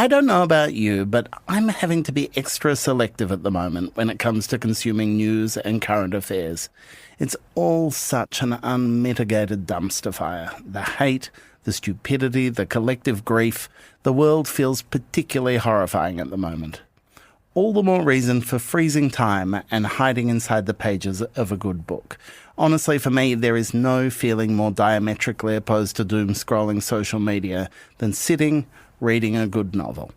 I don't know about you, but I'm having to be extra selective at the moment when it comes to consuming news and current affairs. It's all such an unmitigated dumpster fire. The hate, the stupidity, the collective grief. The world feels particularly horrifying at the moment. All the more reason for freezing time and hiding inside the pages of a good book. Honestly, for me, there is no feeling more diametrically opposed to doom-scrolling social media than sitting, reading a good novel.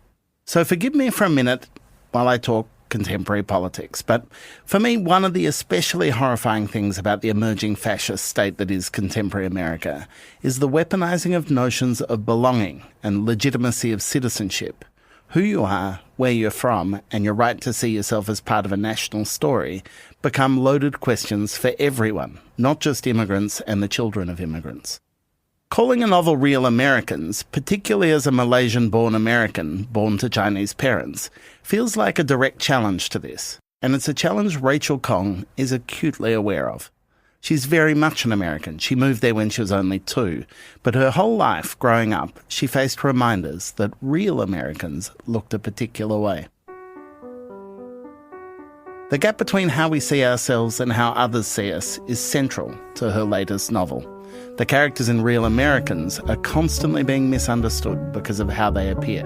So forgive me for a minute while I talk contemporary politics, but for me, one of the especially horrifying things about the emerging fascist state that is contemporary America is the weaponizing of notions of belonging and legitimacy of citizenship. Who you are, where you're from, and your right to see yourself as part of a national story become loaded questions for everyone, not just immigrants and the children of immigrants. Calling a novel Real Americans, particularly as a Malaysian-born American born to Chinese parents, feels like a direct challenge to this, and it's a challenge Rachel Khong is acutely aware of. She's very much an American. She moved there when she was only 2, but her whole life growing up, she faced reminders that real Americans looked a particular way. The gap between how we see ourselves and how others see us is central to her latest novel. The characters in Real Americans are constantly being misunderstood because of how they appear.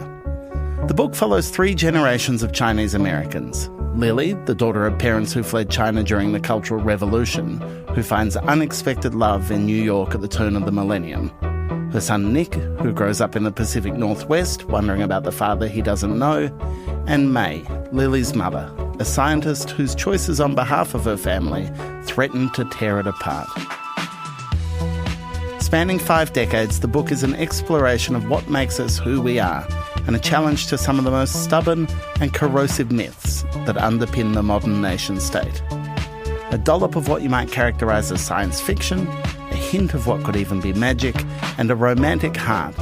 The book follows 3 generations of Chinese Americans. Lily, the daughter of parents who fled China during the Cultural Revolution, who finds unexpected love in New York at the turn of the millennium. Her son Nick, who grows up in the Pacific Northwest, wondering about the father he doesn't know. And May, Lily's mother, a scientist whose choices on behalf of her family threaten to tear it apart. Spanning 5 decades, the book is an exploration of what makes us who we are, and a challenge to some of the most stubborn and corrosive myths that underpin the modern nation-state. A dollop of what you might characterise as science fiction, a hint of what could even be magic, and a romantic heart.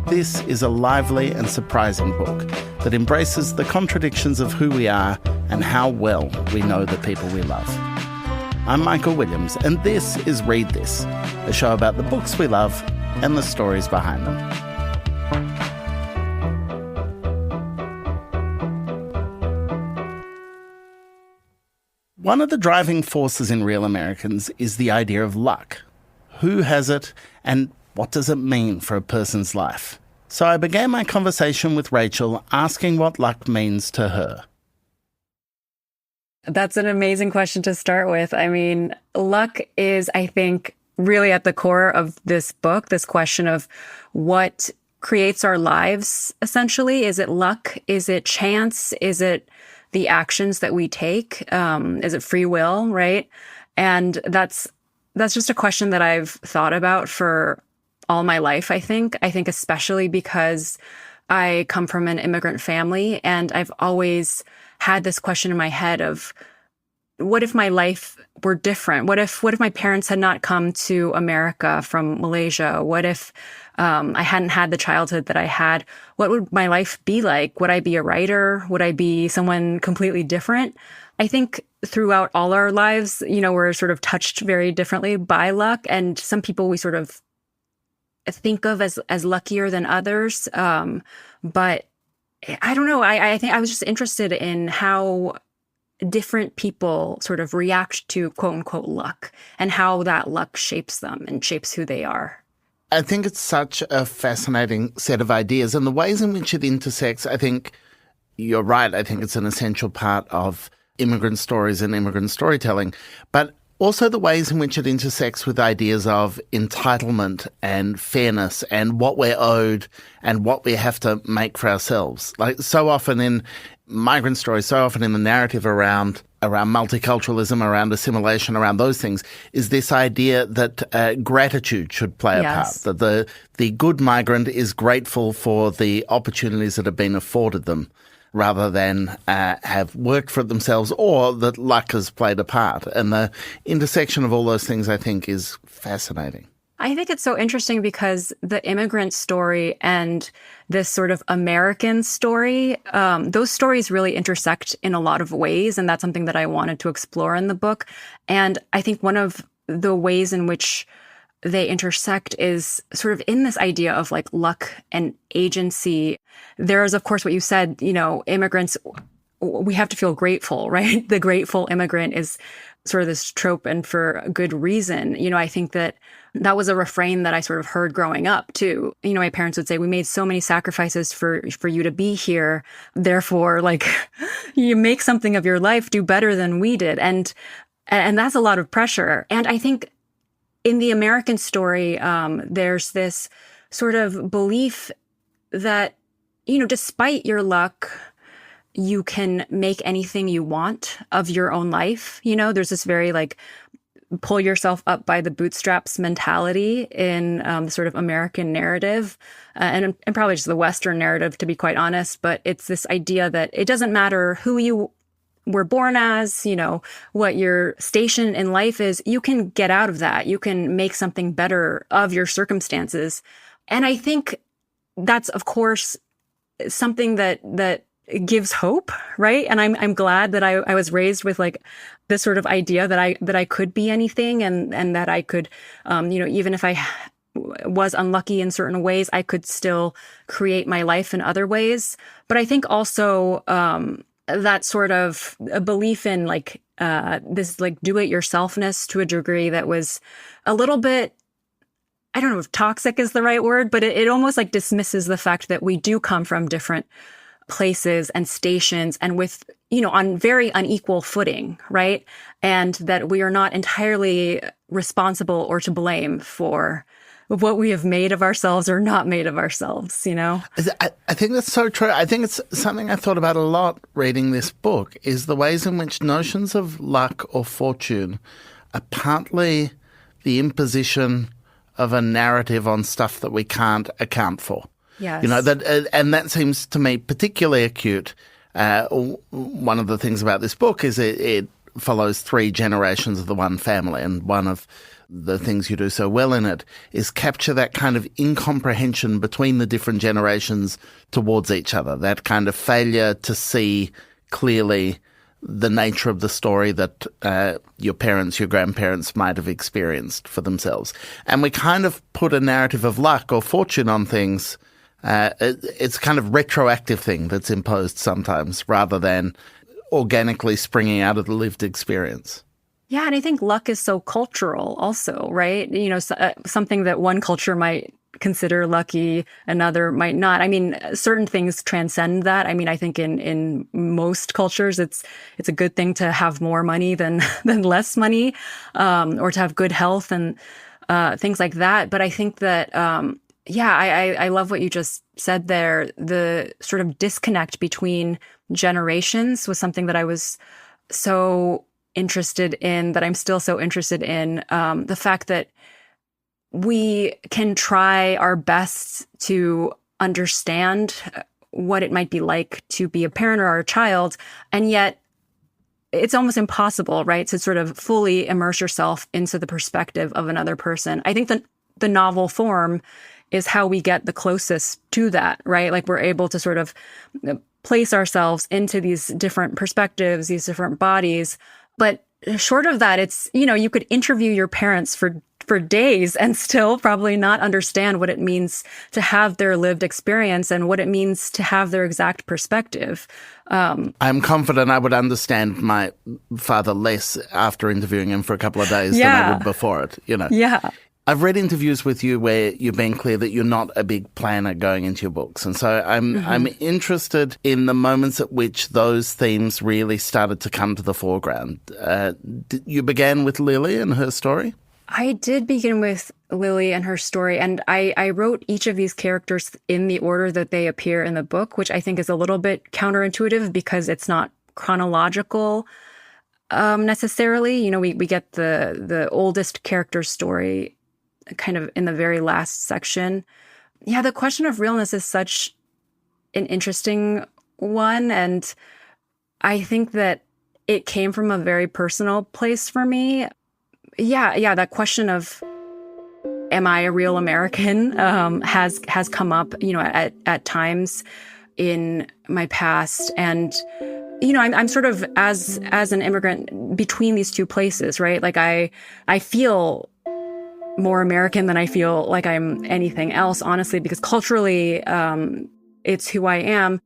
This is a lively and surprising book that embraces the contradictions of who we are and how well we know the people we love. I'm Michael Williams, and this is Read This, a show about the books we love and the stories behind them. One of the driving forces in Real Americans is the idea of luck. Who has it, and what does it mean for a person's life? So I began my conversation with Rachel asking what luck means to her. That's an amazing question to start with. I mean, luck is, I think, really at the core of this book, this question of what creates our lives, essentially. Is it luck? Is it chance? Is it the actions that we take? Is it free will, right? And that's just a question that I've thought about for all my life, I think. I think especially because I come from an immigrant family, and I've always had this question in my head of, what if my life were different? What if my parents had not come to America from Malaysia? What if I hadn't had the childhood that I had? What would my life be like? Would I be a writer? Would I be someone completely different? I think throughout all our lives, we're sort of touched very differently by luck, and some people we sort of think of as luckier than others. But I don't know. I think I was just interested in how different people sort of react to quote unquote luck, and how that luck shapes them and shapes who they are. I think it's such a fascinating set of ideas, and the ways in which it intersects, I think you're right. I think it's an essential part of immigrant stories and immigrant storytelling, but also the ways in which it intersects with ideas of entitlement and fairness and what we're owed and what we have to make for ourselves. Like so often in migrant stories, so often in the narrative around multiculturalism, around assimilation, around those things, is this idea that gratitude should play a part, that the good migrant is grateful for the opportunities that have been afforded them, rather than have worked for it themselves, or that luck has played a part. And the intersection of all those things, I think, is fascinating. I think it's so interesting because the immigrant story and this sort of American story, those stories really intersect in a lot of ways. And that's something that I wanted to explore in the book. And I think one of the ways in which they intersect is sort of in this idea of like luck and agency. There is, of course, what you said, immigrants, we have to feel grateful, right? The grateful immigrant is sort of this trope, and for a good reason. I think that was a refrain that I sort of heard growing up too. My parents would say, we made so many sacrifices for you to be here. Therefore, like, you make something of your life, do better than we did. And that's a lot of pressure. And I think in the American story, there's this sort of belief that, despite your luck, you can make anything you want of your own life. There's this very like pull yourself up by the bootstraps mentality in the sort of American narrative, and probably just the Western narrative, to be quite honest. But it's this idea that it doesn't matter who you were born as, what your station in life is, you can get out of that. You can make something better of your circumstances. And I think that's, of course, something that gives hope, right? And I'm glad that I was raised with like this sort of idea that I could be anything, and that I could, even if I was unlucky in certain ways, I could still create my life in other ways. But I think also that sort of a belief in like this like do-it-yourselfness to a degree that was a little bit, I don't know if toxic is the right word, but it almost like dismisses the fact that we do come from different places and stations and with, on very unequal footing, right? And that we are not entirely responsible or to blame for what we have made of ourselves or not made of ourselves, I think that's so true. I think it's something I thought about a lot reading this book, is the ways in which notions of luck or fortune are partly the imposition of a narrative on stuff that we can't account for. Yes. And that seems to me particularly acute. One of the things about this book is it follows 3 generations of the one family, and one of the things you do so well in it is capture that kind of incomprehension between the different generations towards each other, that kind of failure to see clearly the nature of the story that your parents, your grandparents might have experienced for themselves. And we kind of put a narrative of luck or fortune on things. It's kind of retroactive thing that's imposed sometimes rather than organically springing out of the lived experience. Yeah, and I think luck is so cultural also, right? Something that one culture might consider lucky, another might not. I mean, certain things transcend that. I mean, I think in most cultures, it's a good thing to have more money than less money, or to have good health and things like that. But I think that I love what you just said there. The sort of disconnect between generations was something that I was so interested in, that I'm still so interested in. The fact that we can try our best to understand what it might be like to be a parent or a child, and yet it's almost impossible, right, to sort of fully immerse yourself into the perspective of another person. I think that the novel form is how we get the closest to that, right? Like we're able to sort of place ourselves into these different perspectives, these different bodies. But short of that, it's, you could interview your parents for days and still probably not understand what it means to have their lived experience and what it means to have their exact perspective. I'm confident I would understand my father less after interviewing him for a couple of days than I would before it, Yeah. I've read interviews with you where you've been clear that you're not a big planner going into your books. And so I'm interested in the moments at which those themes really started to come to the foreground. You began with Lily and her story? I did begin with Lily and her story, and I wrote each of these characters in the order that they appear in the book, which I think is a little bit counterintuitive because it's not chronological necessarily. We get the oldest character's story kind of in the very last section. Yeah, the question of realness is such an interesting one, and I think that it came from a very personal place for me. Yeah, that question of am I a real American has come up, at times in my past, and I'm sort of as an immigrant between these two places, right? Like I feel more American than I feel like I'm anything else, honestly, because culturally, it's who I am.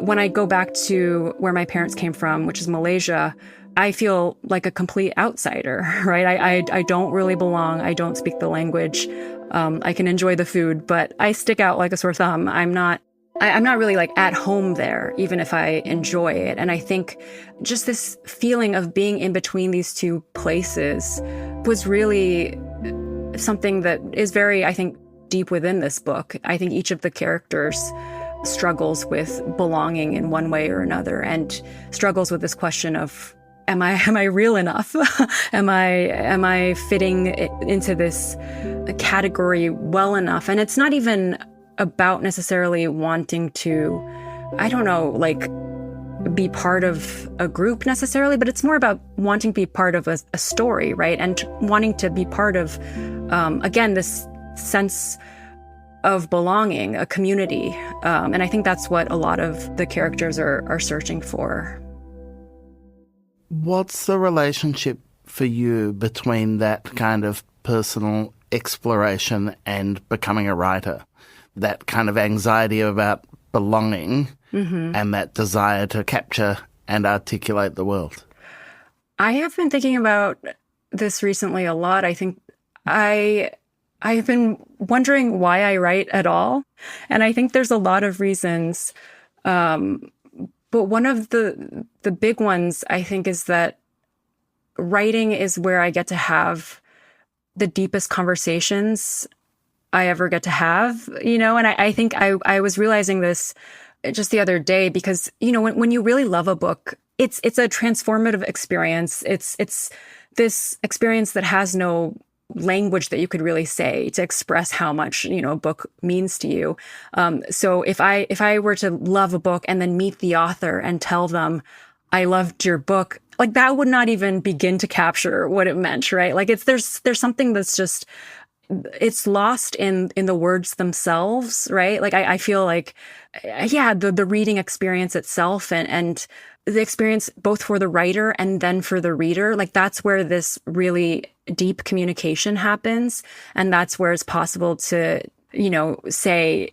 When I go back to where my parents came from, which is Malaysia, I feel like a complete outsider, right? I don't really belong. I don't speak the language. I can enjoy the food, but I stick out like a sore thumb. I'm not really like at home there, even if I enjoy it. And I think just this feeling of being in between these two places was really something that is very, I think, deep within this book. I think each of the characters struggles with belonging in one way or another, and struggles with this question of, am I real enough? am I fitting into this category well enough? And it's not even about necessarily wanting to, I don't know, like be part of a group necessarily, but it's more about wanting to be part of a story, right? And wanting to be part of, again, this sense of belonging, a community. And I think that's what a lot of the characters are searching for. What's the relationship for you between that kind of personal exploration and becoming a writer? That kind of anxiety about belonging and that desire to capture and articulate the world? I have been thinking about this recently a lot. I think I've been wondering why I write at all. And I think there's a lot of reasons. But one of the big ones, I think, is that writing is where I get to have the deepest conversations I ever get to have, and I think I was realizing this just the other day, because, when you really love a book, it's a transformative experience. It's this experience that has no language that you could really say to express how much, a book means to you. So if I were to love a book and then meet the author and tell them, I loved your book, like that would not even begin to capture what it meant, right? Like there's something that's just, it's lost in the words themselves, right? Like I feel like, the reading experience itself and the experience both for the writer and then for the reader, like that's where this really deep communication happens. And that's where it's possible to, say,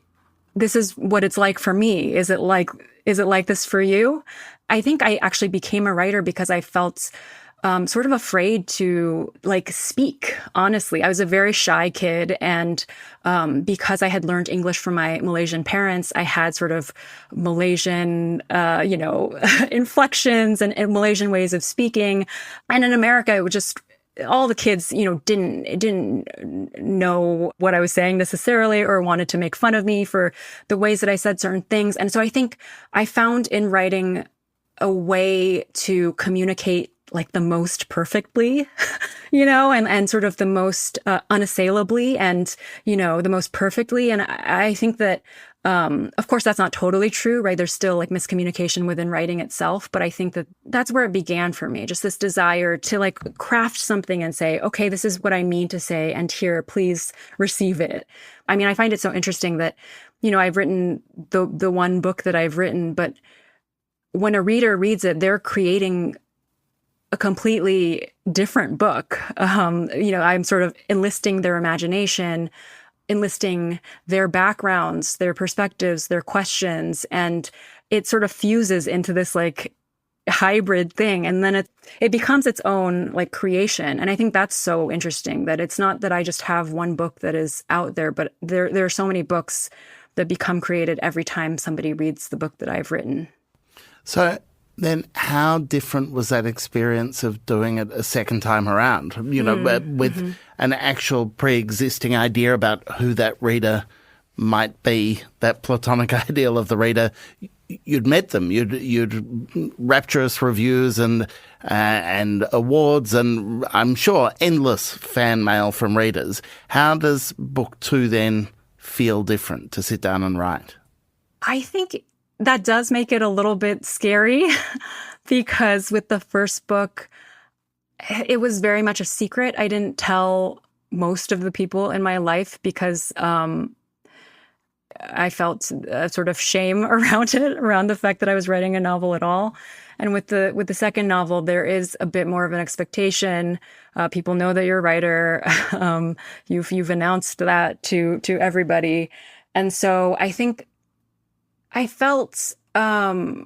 this is what it's like for me. Is it like this for you? I think I actually became a writer because I felt sort of afraid to speak. Honestly, I was a very shy kid. And because I had learned English from my Malaysian parents, I had sort of Malaysian, inflections and Malaysian ways of speaking. And in America, it was just, all the kids, didn't know what I was saying necessarily, or wanted to make fun of me for the ways that I said certain things. And so I think I found in writing a way to communicate the most perfectly, and sort of the most unassailably and, the most perfectly. And I think that, of course, that's not totally true, right? There's still miscommunication within writing itself. But I think that that's where it began for me, just this desire to craft something and say, okay, this is what I mean to say. And here, please receive it. I mean, I find it so interesting that, I've written the one book that I've written, but when a reader reads it, they're creating a completely different book. I'm sort of enlisting their imagination, enlisting their backgrounds, their perspectives, their questions, and it sort of fuses into this hybrid thing. And then it becomes its own creation. And I think that's so interesting, that it's not that I just have one book that is out there, but there are so many books that become created every time somebody reads the book that I've written. So then how different was that experience of doing it a second time around, with an actual pre-existing idea about who that reader might be, that platonic ideal of the reader? You'd met them, you'd rapturous reviews and awards, and I'm sure endless fan mail from readers. How does book 2 then feel different to sit down and write? I think that does make it a little bit scary because with the first book, it was very much a secret. I didn't tell most of the people in my life because I felt a sort of shame around it, around the fact that I was writing a novel at all. And with the second novel, there is a bit more of an expectation. People know that you're a writer. You've announced that to everybody. And so I think I felt, I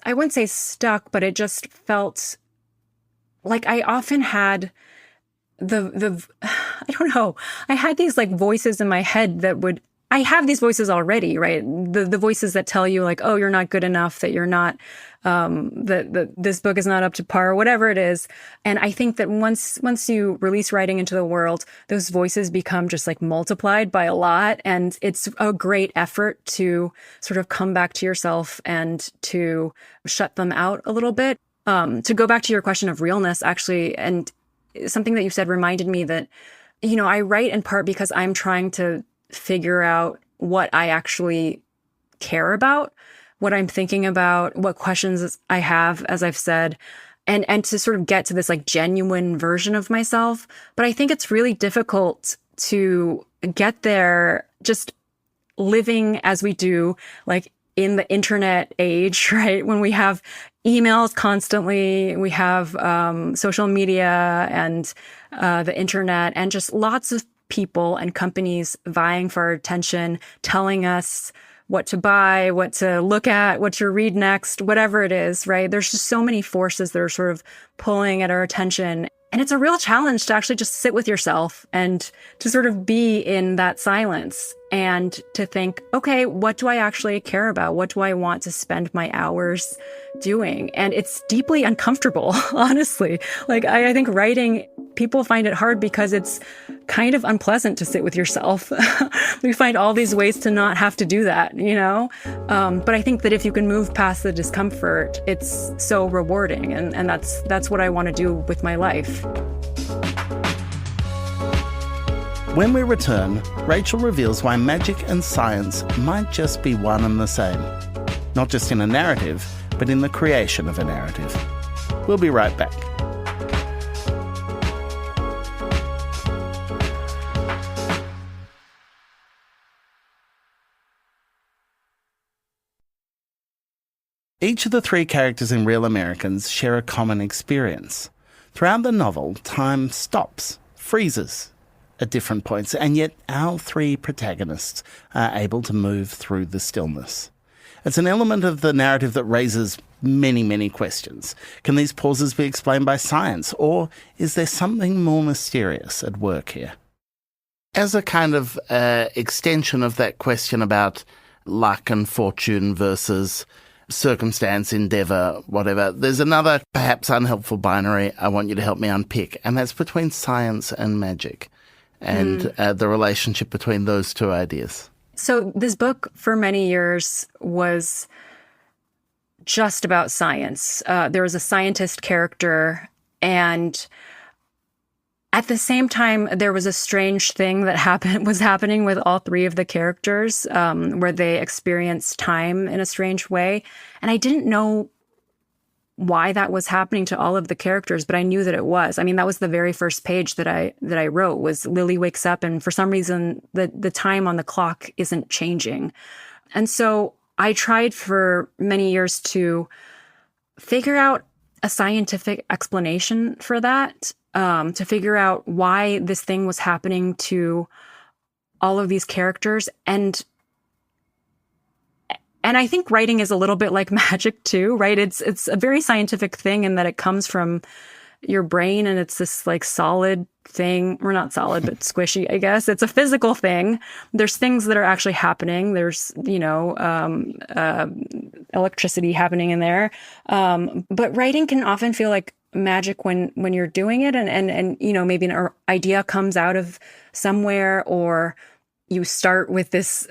wouldn't say stuck, but it just felt like I often had I don't know, I had these like voices in my head I have these voices already, right? The voices that tell you like, oh, you're not good enough, that you're not, this book is not up to par, whatever it is. And I think that once you release writing into the world, those voices become just like multiplied by a lot. And it's a great effort to sort of come back to yourself and to shut them out a little bit. To go back to your question of realness, actually, and something that you said reminded me that, I write in part because I'm trying to figure out what I actually care about, what I'm thinking about, what questions I have, as I've said, and to sort of get to this like genuine version of myself. But I think it's really difficult to get there just living as we do, like in the internet age, right? When we have emails constantly, we have social media and the internet, and just lots of people and companies vying for our attention, telling us what to buy, what to look at, what to read next, whatever it is, right? There's just so many forces that are sort of pulling at our attention. And it's a real challenge to actually just sit with yourself and to sort of be in that silence and to think, okay, what do I actually care about? What do I want to spend my hours doing? And it's deeply uncomfortable, honestly. Like, I think writing, people find it hard because it's kind of unpleasant to sit with yourself. We find all these ways to not have to do that, But I think that if you can move past the discomfort, it's so rewarding. And that's what I want to do with my life. When we return, Rachel reveals why magic and science might just be one and the same. Not just in a narrative, but in the creation of a narrative. We'll be right back. Each of the three characters in Real Americans share a common experience. Throughout the novel, time stops, freezes at different points, and yet our three protagonists are able to move through the stillness. It's an element of the narrative that raises many, many questions. Can these pauses be explained by science, or is there something more mysterious at work here? As a kind of extension of that question about luck and fortune versus circumstance, endeavour, whatever, there's another perhaps unhelpful binary I want you to help me unpick, and that's between science and magic, and the relationship between those two ideas. So this book for many years was just about science. There was a scientist character, and at the same time, there was a strange thing that was happening with all three of the characters, where they experienced time in a strange way. And I didn't know why that was happening to all of the characters, but I knew that it was. I mean, that was the very first page that I wrote, was Lily wakes up and for some reason the time on the clock isn't changing. And so I tried for many years to figure out a scientific explanation for that, to figure out why this thing was happening to all of these characters. And I think writing is a little bit like magic too, right? It's a very scientific thing in that it comes from your brain, and it's this like solid thing, or not solid, but squishy, I guess. It's a physical thing. There's things that are actually happening. There's, electricity happening in there. But writing can often feel like magic when you're doing it, and maybe an idea comes out of somewhere, or you start with this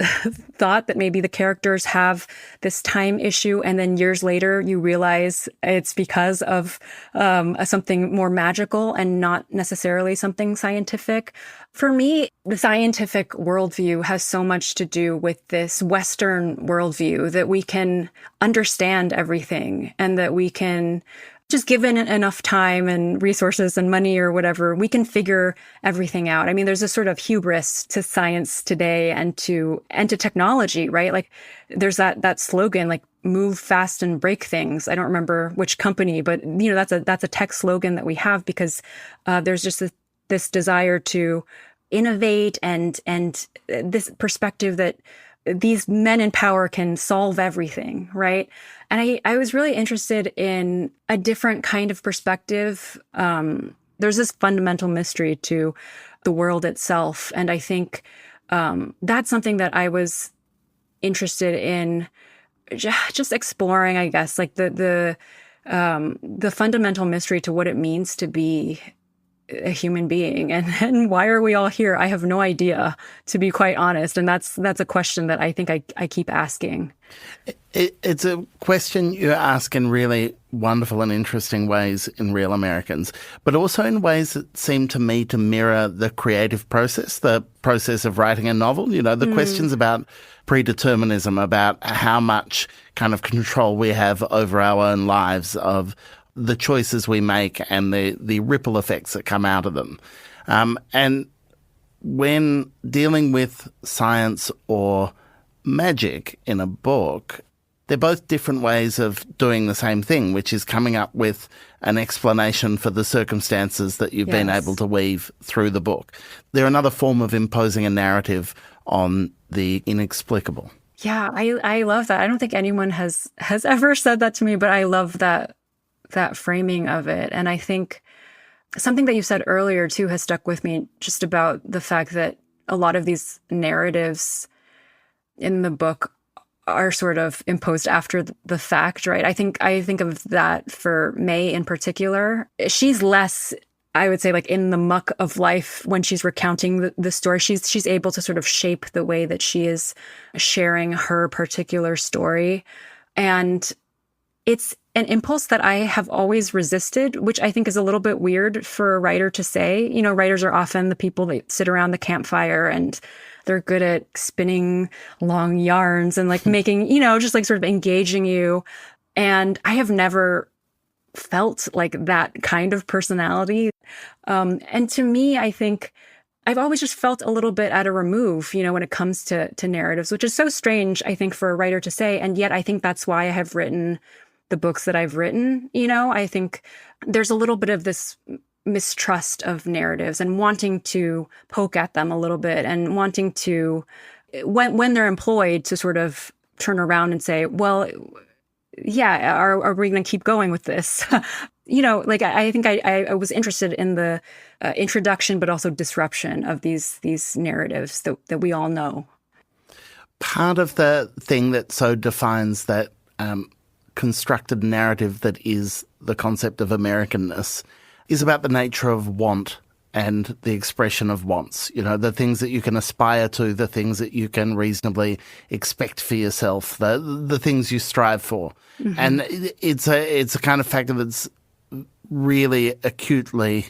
thought that maybe the characters have this time issue, and then years later you realize it's because of something more magical and not necessarily something scientific. For me, the scientific worldview has so much to do with this Western worldview, that we can understand everything and that we can just given enough time and resources and money or whatever, we can figure everything out. I mean, there's a sort of hubris to science today and to technology, right? Like there's that slogan, like move fast and break things. I don't remember which company, but that's a tech slogan that we have because there's just this desire to innovate and this perspective that these men in power can solve everything, right? And I was really interested in a different kind of perspective. There's this fundamental mystery to the world itself. And I think that's something that I was interested in just exploring, I guess, like the fundamental mystery to what it means to be a human being and why are we all here? I have no idea, to be quite honest. And that's a question that I think I keep asking. It's a question you ask in really wonderful and interesting ways in Real Americans, but also in ways that seem to me to mirror the creative process, the process of writing a novel. The questions about predeterminism, about how much kind of control we have over our own lives, of the choices we make and the ripple effects that come out of them. And when dealing with science or magic in a book, they're both different ways of doing the same thing, which is coming up with an explanation for the circumstances that you've been able to weave through the book. They're another form of imposing a narrative on the inexplicable. Yeah, I love that. I don't think anyone has ever said that to me, but I love that framing of it. And I think something that you said earlier too has stuck with me, just about the fact that a lot of these narratives in the book are sort of imposed after the fact, right? I think of that for May in particular. She's less, I would say, like in the muck of life when she's recounting the story. She's able to sort of shape the way that she is sharing her particular story. And it's an impulse that I have always resisted, which I think is a little bit weird for a writer to say. Writers are often the people that sit around the campfire and they're good at spinning long yarns and like making, just like sort of engaging you. And I have never felt like that kind of personality. And to me, I think I've always just felt a little bit at a remove, when it comes to narratives, which is so strange, I think, for a writer to say. And yet I think that's why I have written the books that I've written. I think there's a little bit of this mistrust of narratives and wanting to poke at them a little bit and wanting to, when they're employed, to sort of turn around and say, well, yeah, are we going to keep going with this? I think I was interested in the introduction, but also disruption of these narratives that we all know. Part of the thing that so defines that constructed narrative that is the concept of Americanness is about the nature of want and the expression of wants. The things that you can aspire to, the things that you can reasonably expect for yourself, the things you strive for. Mm-hmm. And it's a kind of factor that's really acutely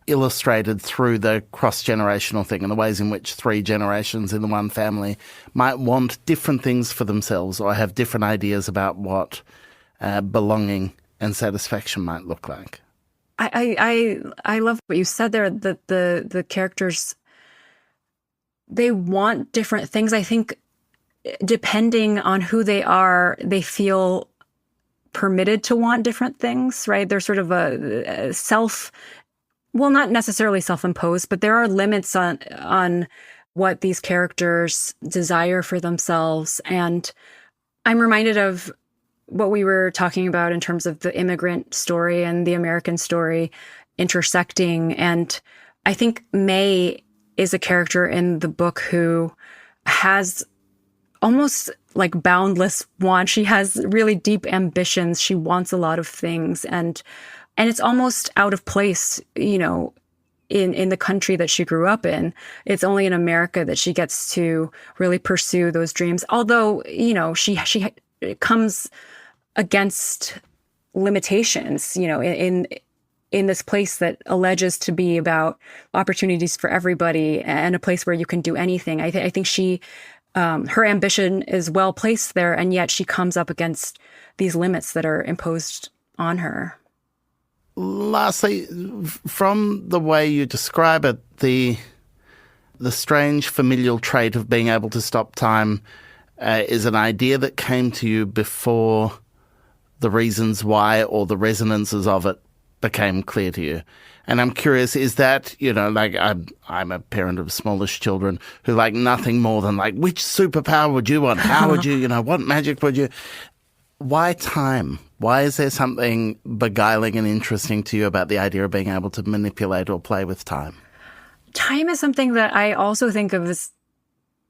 illustrated through the cross-generational thing and the ways in which 3 generations in the one family might want different things for themselves or have different ideas about what belonging and satisfaction might look like. I love what you said there, that the characters, they want different things. I think depending on who they are, they feel permitted to want different things, right? They're sort of a not necessarily self-imposed, but there are limits on what these characters desire for themselves. And I'm reminded of what we were talking about in terms of the immigrant story and the American story intersecting. And I think May is a character in the book who has almost like boundless want. She has really deep ambitions. She wants a lot of things. And it's almost out of place, in the country that she grew up in. It's only in America that she gets to really pursue those dreams. Although, she comes against limitations, in this place that alleges to be about opportunities for everybody and a place where you can do anything. I think she, her ambition is well placed there, and yet she comes up against these limits that are imposed on her. Lastly, from the way you describe it, the strange familial trait of being able to stop time is an idea that came to you before the reasons why or the resonances of it became clear to you. And I'm curious, is that, like I'm a parent of smallish children who like nothing more than like, which superpower would you want? How would you, what magic would you? Why time? Why is there something beguiling and interesting to you about the idea of being able to manipulate or play with time? Time is something that I also think of as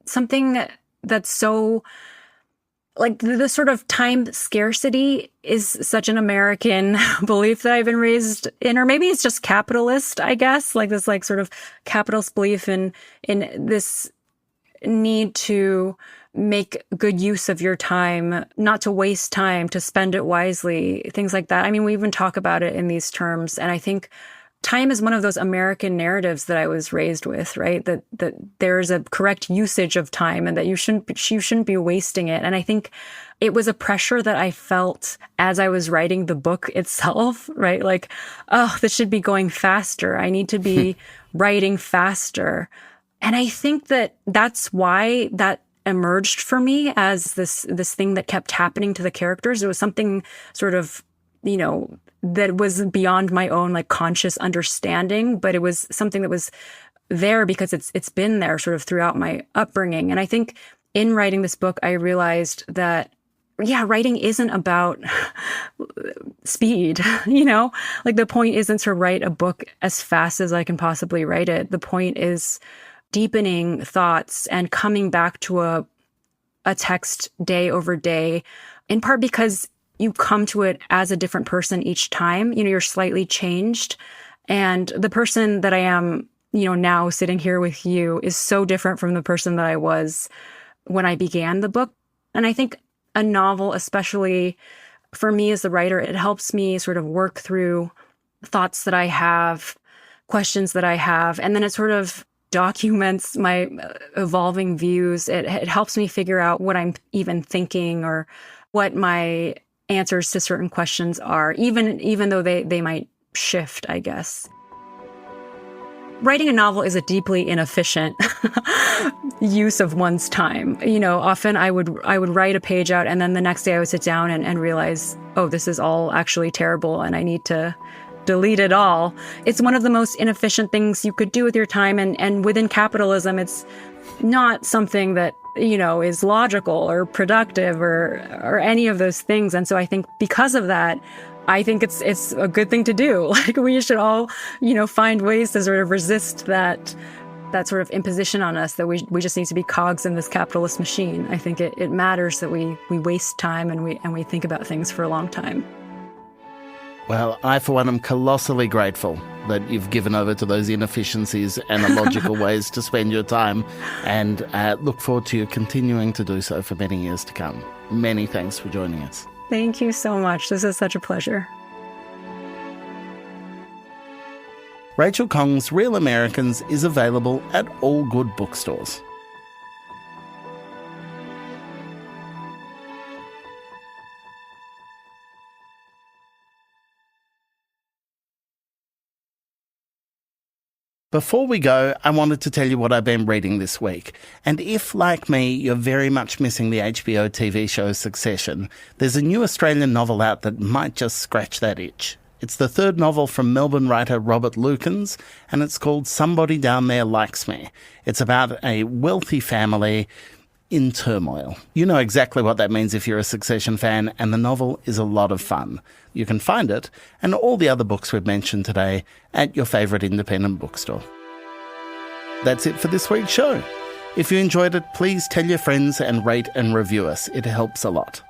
something that's so, like the sort of time scarcity is such an American belief that I've been raised in, or maybe it's just capitalist, I guess, like this like sort of capitalist belief in this need to make good use of your time, not to waste time, to spend it wisely, things like that. I mean, we even talk about it in these terms. And I think time is one of those American narratives that I was raised with, right? That there's a correct usage of time and that you shouldn't be wasting it. And I think it was a pressure that I felt as I was writing the book itself, right? Like, oh, this should be going faster. I need to be writing faster. And I think that that's why that emerged for me as this thing that kept happening to the characters. It was something sort of, that was beyond my own like conscious understanding, but it was something that was there because it's been there sort of throughout my upbringing. And I think in writing this book, I realized that, writing isn't about speed, like the point isn't to write a book as fast as I can possibly write it. The point is deepening thoughts and coming back to a text day over day, in part because you come to it as a different person each time. You're slightly changed. And the person that I am, now sitting here with you is so different from the person that I was when I began the book. And I think a novel, especially for me as the writer, it helps me sort of work through thoughts that I have, questions that I have, and then it sort of documents my evolving views. It helps me figure out what I'm even thinking or what my answers to certain questions are, even though they might shift, I guess. Writing a novel is a deeply inefficient use of one's time. Often I would write a page out and then the next day I would sit down and realize, oh, this is all actually terrible and I need to delete it all. It's one of the most inefficient things you could do with your time. And within capitalism, it's not something that, is logical or productive or any of those things. And so I think because of that, I think it's a good thing to do. Like we should all, find ways to sort of resist that sort of imposition on us that we just need to be cogs in this capitalist machine. I think it matters that we waste time and we think about things for a long time. Well, I, for one, am colossally grateful that you've given over to those inefficiencies and illogical ways to spend your time, and look forward to you continuing to do so for many years to come. Many thanks for joining us. Thank you so much. This is such a pleasure. Rachel Khong's Real Americans is available at all good bookstores. Before we go, I wanted to tell you what I've been reading this week. And if, like me, you're very much missing the HBO TV show Succession, there's a new Australian novel out that might just scratch that itch. It's the third novel from Melbourne writer Robert Lukins, and it's called Somebody Down There Likes Me. It's about a wealthy family in turmoil. You know exactly what that means if you're a Succession fan, and the novel is a lot of fun. You can find it, and all the other books we've mentioned today, at your favourite independent bookstore. That's it for this week's show. If you enjoyed it, please tell your friends and rate and review us. It helps a lot.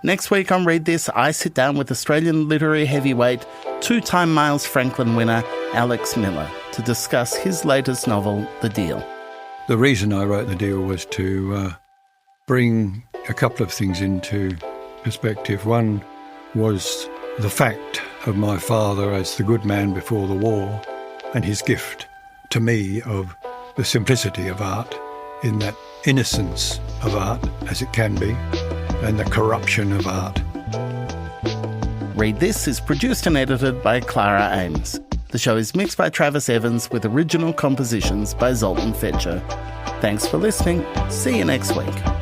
Next week on Read This, I sit down with Australian literary heavyweight, two-time Miles Franklin winner Alex Miller to discuss his latest novel, The Deal. The reason I wrote The Deal was to bring a couple of things into perspective. One was the fact of my father as the good man before the war and his gift to me of the simplicity of art, in that innocence of art as it can be, and the corruption of art. Read This is produced and edited by Clara Ames. The show is mixed by Travis Evans with original compositions by Zoltan Fetcher. Thanks for listening. See you next week.